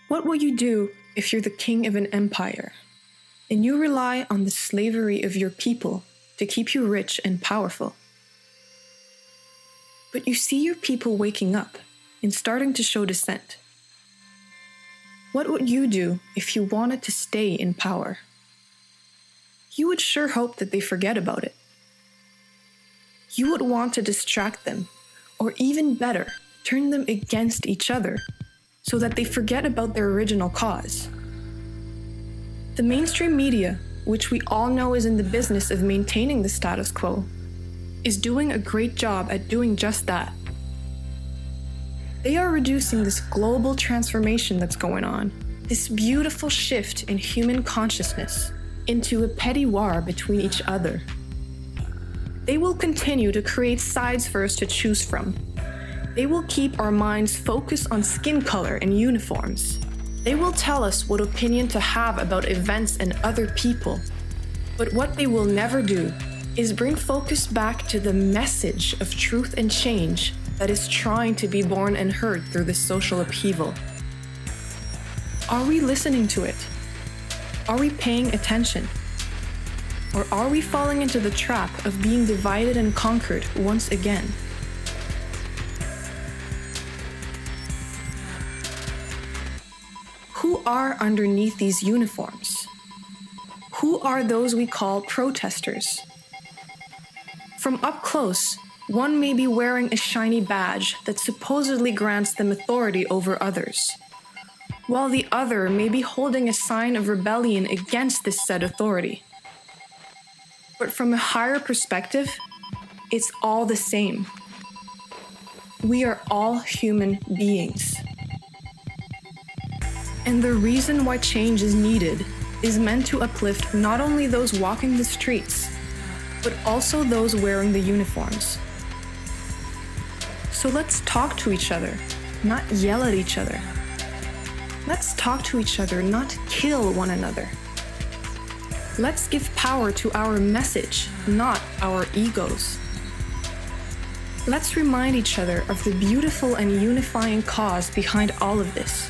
What will you do if you're the king of an empire and you rely on the slavery of your people to keep you rich and powerful? But you see your people waking up and starting to show dissent. What would you do if you wanted to stay in power? You would sure hope that they forget about it. You would want to distract them, or even better, turn them against each other, so that they forget about their original cause. The mainstream media, which we all know is in the business of maintaining the status quo, is doing a great job at doing just that. They are reducing this global transformation that's going on, this beautiful shift in human consciousness, into a petty war between each other. They will continue to create sides for us to choose from. They will keep our minds focused on skin color and uniforms. They will tell us what opinion to have about events and other people. But what they will never do is bring focus back to the message of truth and change that is trying to be born and heard through this social upheaval. Are we listening to it? Are we paying attention? Or are we falling into the trap of being divided and conquered once again? Who are underneath these uniforms? Who are those we call protesters? From up close, one may be wearing a shiny badge that supposedly grants them authority over others, while the other may be holding a sign of rebellion against this said authority. But from a higher perspective, it's all the same. We are all human beings. And the reason why change is needed is meant to uplift not only those walking the streets, but also those wearing the uniforms. So let's talk to each other, not yell at each other. Let's talk to each other, not kill one another. Let's give power to our message, not our egos. Let's remind each other of the beautiful and unifying cause behind all of this.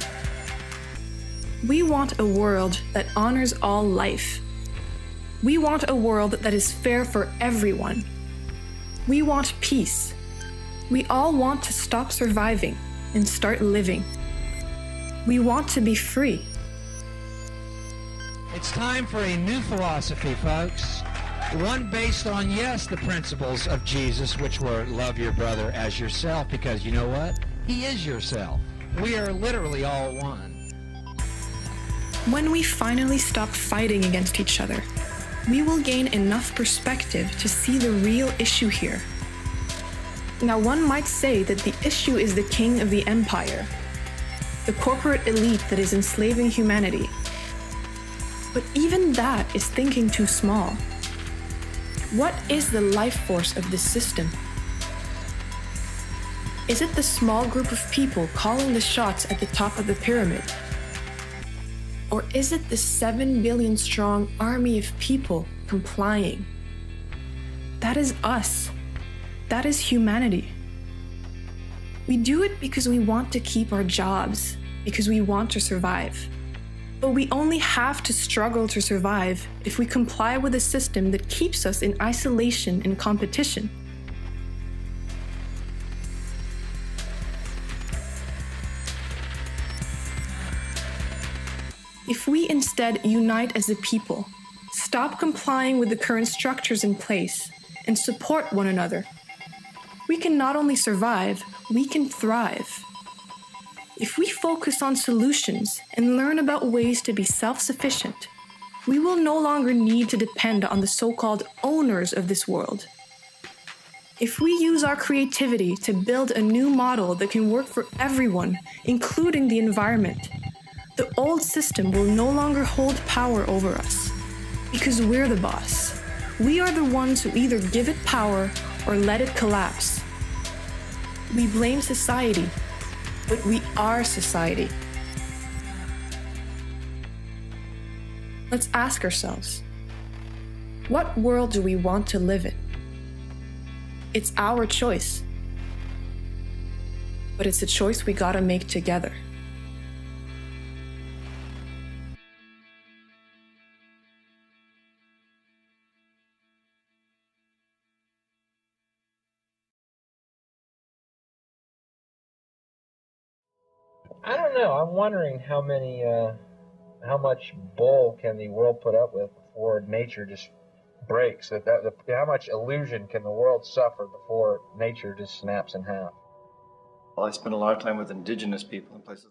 We want a world that honors all life. We want a world that is fair for everyone. We want peace. We all want to stop surviving and start living. We want to be free. It's time for a new philosophy, folks. One based on, yes, the principles of Jesus, which were love your brother as yourself, because you know what? He is yourself. We are literally all one. When we finally stop fighting against each other, we will gain enough perspective to see the real issue here. Now, one might say that the issue is the king of the empire, the corporate elite that is enslaving humanity. But even that is thinking too small. What is the life force of this system? Is it the small group of people calling the shots at the top of the pyramid? Or is it the 7 billion strong army of people complying? That is us. That is humanity. We do it because we want to keep our jobs, because we want to survive. But we only have to struggle to survive if we comply with a system that keeps us in isolation and competition. If we instead unite as a people, stop complying with the current structures in place, and support one another, we can not only survive, we can thrive. If we focus on solutions and learn about ways to be self-sufficient, we will no longer need to depend on the so-called owners of this world. If we use our creativity to build a new model that can work for everyone, including the environment, the old system will no longer hold power over us, because we're the boss. We are the ones who either give it power or let it collapse. We blame society, but we are society. Let's ask ourselves, what world do we want to live in? It's our choice, but it's a choice we gotta make together. I don't know. I'm wondering how much bull can the world put up with before nature just breaks? How much illusion can the world suffer before nature just snaps in half? Well, I spent a lot of time with indigenous people in places